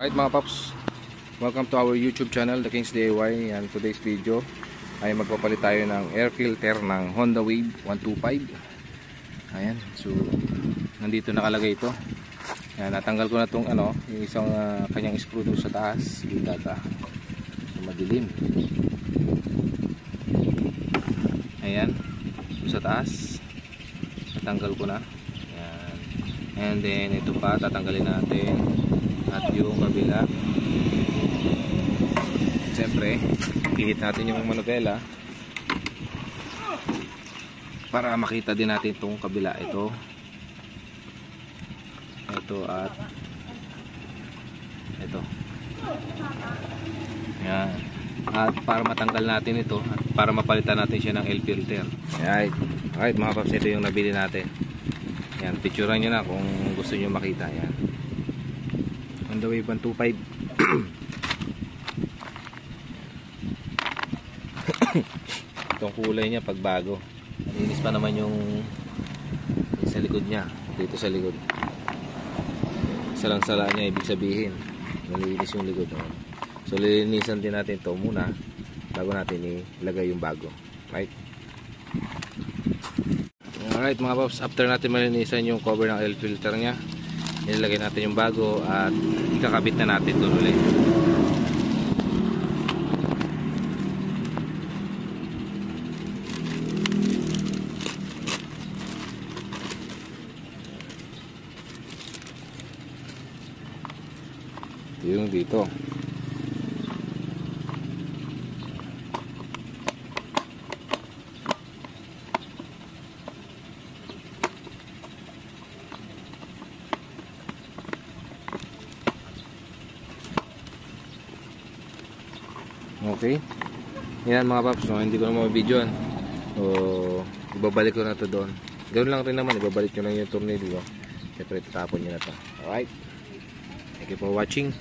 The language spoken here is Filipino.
Alright mga paps, welcome to our YouTube channel, The Kings DIY. And today's video ay magpapalit tayo ng air filter ng Honda Wave 125. Ayan, so nandito nakalagay ito. Ayan, natanggal ko na itong yung isang kanyang screw doon sa taas. Data, so madilim. Ayan, doon sa taas natanggal ko na. Ayan. And then ito pa, tatanggalin natin. At yung kabila, siyempre pihit natin yung manubela para makita din natin itong kabila. Ito at ito. Yan. At para matanggal natin ito at para mapalitan natin siya ng air filter. Alright mga paps, ito yung nabili natin. Yan, picturean nyo na kung gusto nyo makita. Yan, Honda Wave 125. Itong kulay niya pagbago. Malinis pa naman yung sa likod niya. Dito sa likod, salang-sala niya, ibig sabihin malinis yung likod. So lilinisan din natin ito muna bago natin ilagay yung bago. Alright mga paps, after natin malinisan yung cover ng air filter niya, nilagay natin yung bago at ikakabit na natin doon ulit. Yung dito. Okay. Yan mga paps, no? Hindi ko na mabidyoan. So, ibabalik ko na to doon. Ganoon lang rin naman, ibabalik nyo lang yung tornilyo. Siyempre, tatapon nyo na to. Alright. Thank you for watching.